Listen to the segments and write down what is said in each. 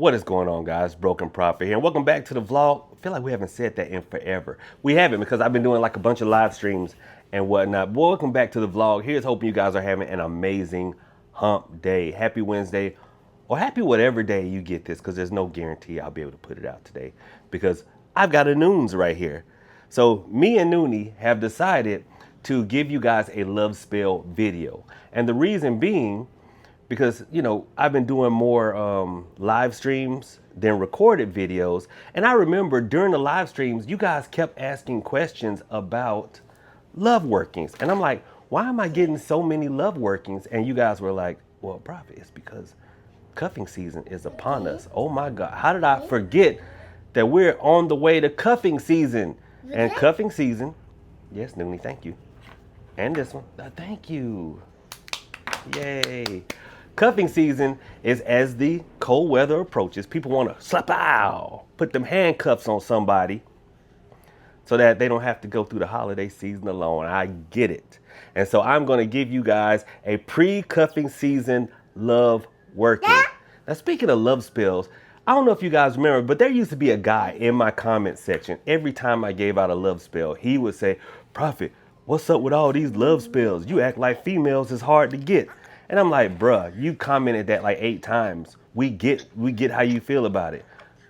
What is going on, guys? Broken Prophet here, and welcome back to the vlog. I feel like we haven't said that in forever. We haven't, because I've been doing like a bunch of live streams and whatnot. But welcome back to the vlog. Here's hoping you guys are having an amazing hump day. Happy Wednesday, or happy whatever day you get this, because there's no guarantee I'll be able to put it out today, because I've got a Noons right here. So me and Noonie have decided to give you guys a love spell video. And the reason being, because I've been doing more live streams than recorded videos, and I remember during the live streams you guys kept asking questions about love workings, and I'm like, why am I getting so many love workings? And you guys were like, well, Prophet, it's because cuffing season is upon us. Oh my God, how did I forget that we're on the way to cuffing season? And cuffing season, yes, Noonie, thank you, and this one, thank you, yay. Cuffing season is as the cold weather approaches. People want to put them handcuffs on somebody so that they don't have to go through the holiday season alone. I get it. And so I'm going to give you guys a pre-cuffing season love working. Now, speaking of love spells, I don't know if you guys remember, but there used to be a guy in my comment section. Every time I gave out a love spell, he would say, Prophet, what's up with all these love spells? You act like females is hard to get. And I'm like, bruh, you commented that like 8 times. We get how you feel about it.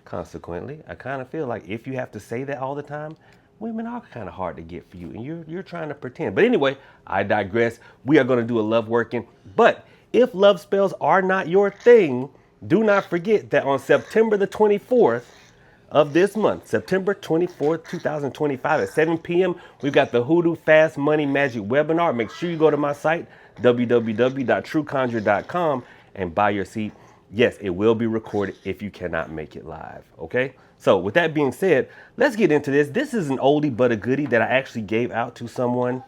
Consequently, I kind of feel like if you have to say that all the time, women are kind of hard to get for you, and you're trying to pretend. But anyway, I digress. We are going to do a love working. But if love spells are not your thing, do not forget that on September the 24th of this month, September 24th, 2025 at 7 p.m., we've got the Hoodoo Fast Money Magic webinar. Make sure you go to my site, www.trueconjure.com, and buy your seat. Yes, it will be recorded if you cannot make it live, okay? So with that being said, let's get into this. This is an oldie but a goodie that I actually gave out to someone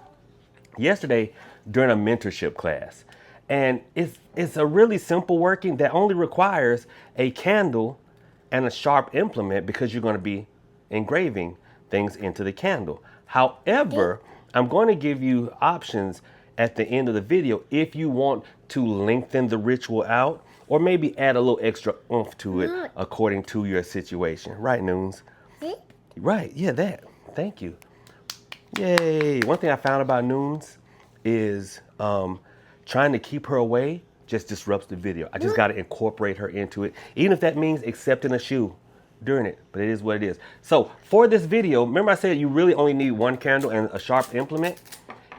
yesterday during a mentorship class. And it's a really simple working that only requires a candle and a sharp implement, because you're going to be engraving things into the candle. However, I'm going to give you options at the end of the video if you want to lengthen the ritual out, or maybe add a little extra oomph to it according to your situation. Right, Noons? Right, yeah, that. Thank you. Yay. One thing I found about Noons is trying to keep her away just disrupts the video. I just got to incorporate her into it, even if that means accepting a shoe during it, but it is what it is. So for this video, remember I said you really only need one candle and a sharp implement?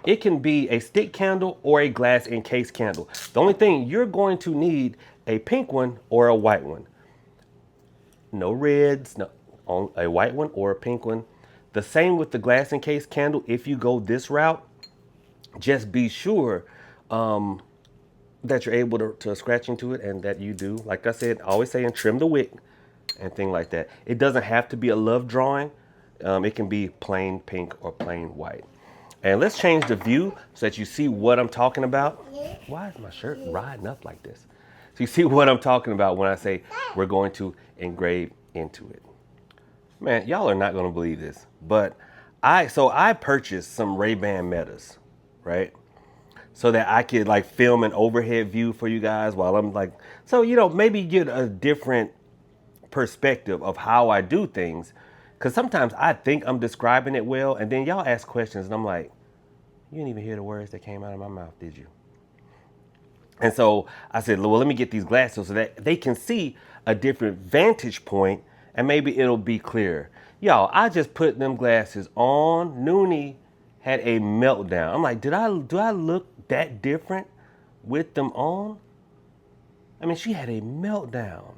It can be a stick candle or a glass encased candle. The only thing, you're going to need a pink one or a white one. No reds, no, a white one or a pink one. The same with the glass encased candle. If you go this route, just be sure that you're able to scratch into it, and that you do, like I said, always saying trim the wick and thing like that. It doesn't have to be a love drawing. It can be plain pink or plain white. And let's change the view so that you see what I'm talking about. Why is my shirt riding up like this? So you see what I'm talking about when I say we're going to engrave into it. Man, y'all are not going to believe this, but I purchased some Ray-Ban Metas, right? So that I could like film an overhead view for you guys while I'm like, so maybe get a different perspective of how I do things. Because sometimes I think I'm describing it well, and then y'all ask questions and I'm like, you didn't even hear the words that came out of my mouth, did you? And so I said, well, let me get these glasses so that they can see a different vantage point, and maybe it'll be clearer. Y'all, I just put them glasses on. Noonie had a meltdown. I'm like, do I look that different with them on? I mean, she had a meltdown.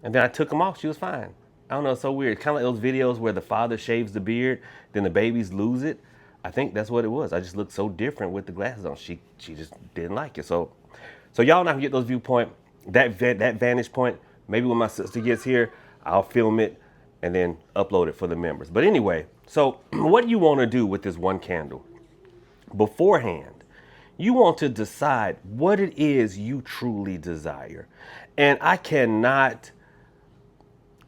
And then I took them off. She was fine. I don't know, it's so weird. Kind of like those videos where the father shaves the beard, then the babies lose it. I think that's what it was. I just looked so different with the glasses on. She just didn't like it. So y'all not gonna get those viewpoint, that vantage point. Maybe when my sister gets here, I'll film it and then upload it for the members. But anyway, so what you want to do with this one candle beforehand, you want to decide what it is you truly desire. And I cannot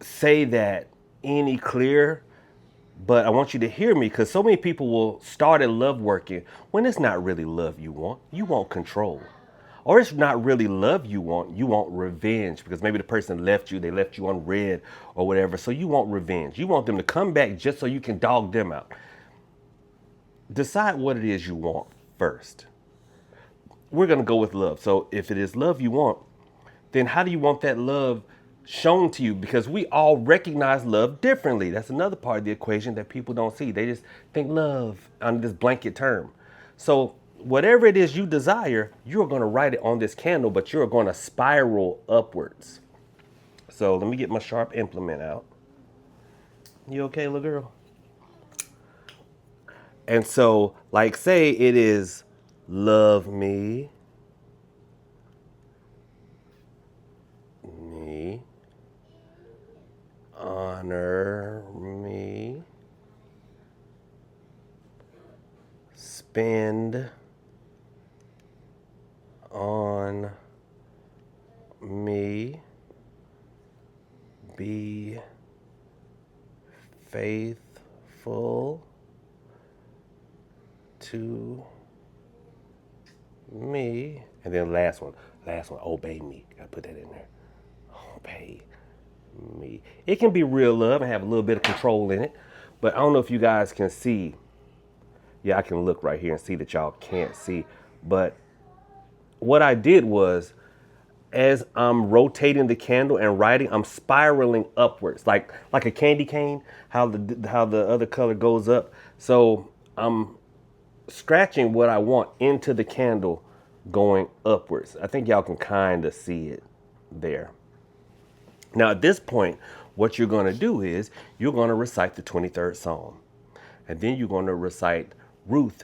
say that any clearer, but I want you to hear me, because so many people will start at love working when it's not really love you want. You want control. Or it's not really love you want revenge because maybe the person left you, they left you on red or whatever. So you want revenge. You want them to come back just so you can dog them out. Decide what it is you want first. We're going to go with love. So if it is love you want, then how do you want that love shown to you? Because we all recognize love differently. That's another part of the equation that people don't see. They just think love under this blanket term. So whatever it is you desire, you're going to write it on this candle, but you're going to spiral upwards. So let me get my sharp implement out. You okay, little girl? And so, like, say it is love me, honor me, spend on me, be faithful to me. And then last one, obey me. Gotta put that in there. Obey me. It can be real love and have a little bit of control in it, but I don't know if you guys can see. Yeah, I can look right here and see that y'all can't see. But what I did was, as I'm rotating the candle and writing, I'm spiraling upwards, like a candy cane, how the other color goes up. So I'm scratching what I want into the candle going upwards. I think y'all can kind of see it there. Now at this point, what you're going to do is you're going to recite the 23rd Psalm. And then you're going to recite Ruth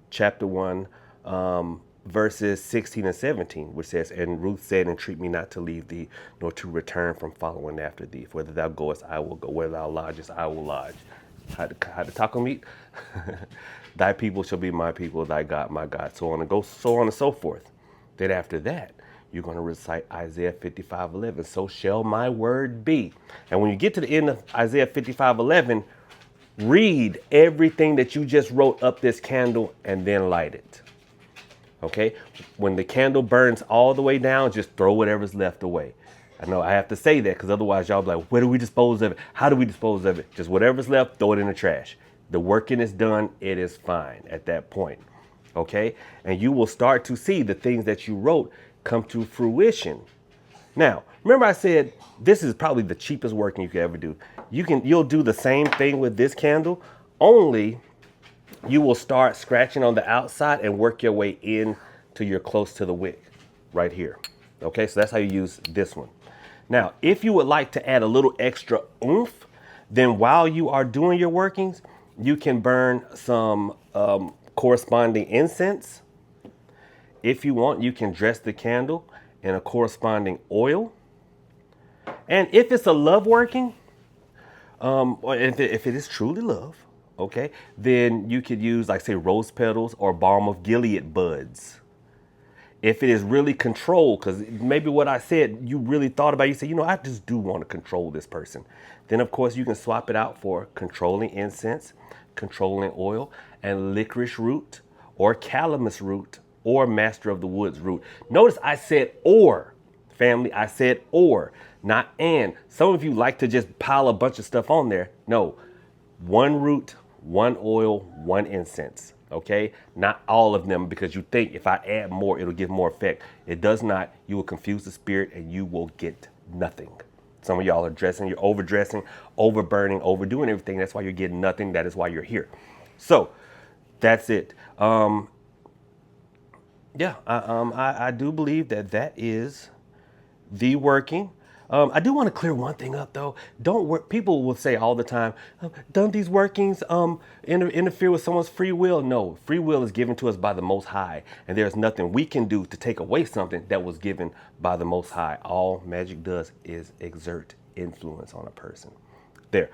chapter 1, verses 16 and 17, which says, and Ruth said, entreat me not to leave thee, nor to return from following after thee. For whether thou goest, I will go. Whether thou lodgest, I will lodge. How the taco meat? Thy people shall be my people, thy God, my God. So on and so forth. Then after that, you're going to recite Isaiah 55:11. So shall my word be. And when you get to the end of Isaiah 55:11, read everything that you just wrote up this candle and then light it. Okay? When the candle burns all the way down, just throw whatever's left away. I know I have to say that because otherwise y'all be like, where do we dispose of it? How do we dispose of it? Just whatever's left, throw it in the trash. The working is done. It is fine at that point. Okay? And you will start to see the things that you wrote come to fruition. Now, remember I said this is probably the cheapest working you could ever do. You'll do the same thing with this candle, only you will start scratching on the outside and work your way in till you're close to the wick right here. Okay, so that's how you use this one. Now, if you would like to add a little extra oomph, then while you are doing your workings, you can burn some corresponding incense. If you want, you can dress the candle in a corresponding oil. And if it's a love working, or if it is truly love, okay, then you could use, like, say, rose petals or balm of Gilead buds. If it is really controlled, because maybe what I said, you really thought about, you say, I just do want to control this person. Then, of course, you can swap it out for controlling incense, controlling oil, and licorice root or calamus root or master of the woods root. Notice I said or, family. I said or, not and. Some of you like to just pile a bunch of stuff on there. No, one root, one oil, one incense. Okay, not all of them, because you think if I add more, it'll give more effect. It does not. You will confuse the spirit and you will get nothing. Some of y'all are dressing, you're overdressing, overburning, overdoing everything. That's why you're getting nothing. That is why you're here. So that's it. I do believe that is the working. I do want to clear one thing up, though. Don't work. People will say all the time, don't these workings interfere with someone's free will? No, free will is given to us by the Most High, and there's nothing we can do to take away something that was given by the Most High. All magic does is exert influence on a person. There.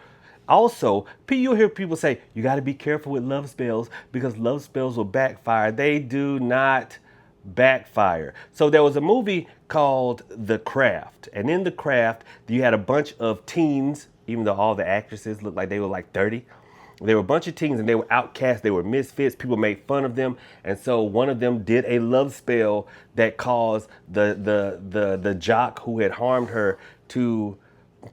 Also, you'll hear people say, you got to be careful with love spells because love spells will backfire. They do not backfire. So there was a movie called The Craft, and in The Craft you had a bunch of teens, even though all the actresses looked like they were like 30, They were a bunch of teens and they were outcasts. They were misfits. People made fun of them. And so one of them did a love spell that caused the jock who had harmed her to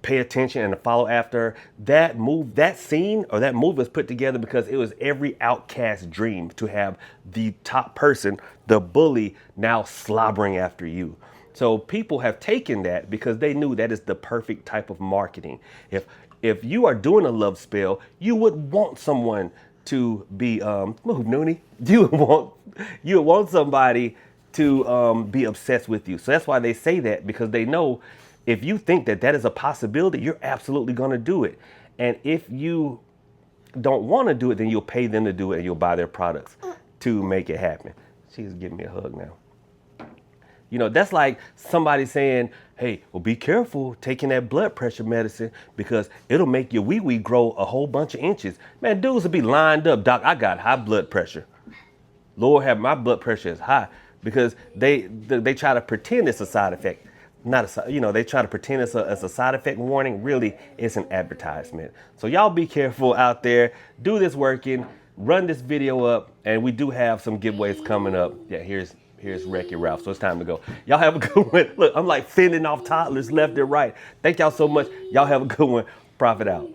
pay attention and to follow after her. That scene or that movie was put together because it was every outcast dream to have the top person, the bully, now slobbering after you. So people have taken that because they knew that is the perfect type of marketing. If you are doing a love spell, you would want someone to be move Noonie. You would want somebody to be obsessed with you. So that's why they say that, because they know if you think that that is a possibility, you're absolutely going to do it. And if you don't want to do it, then you'll pay them to do it and you'll buy their products to make it happen. She's giving me a hug now. You know, that's like somebody saying, hey, well, be careful taking that blood pressure medicine because it'll make your wee-wee grow a whole bunch of inches. Man, dudes will be lined up. Doc, I got high blood pressure. Lord have my blood pressure is high, because they try to pretend it's a side effect. They try to pretend it's a side effect warning. Really, it's an advertisement. So y'all be careful out there. Do this working. Run this video up, and we do have some giveaways coming up. Yeah, here's Wreck-It Ralph. So it's time to go. Y'all have a good one. Look, I'm like fending off toddlers left and right. Thank y'all so much. Y'all have a good one. Profit out.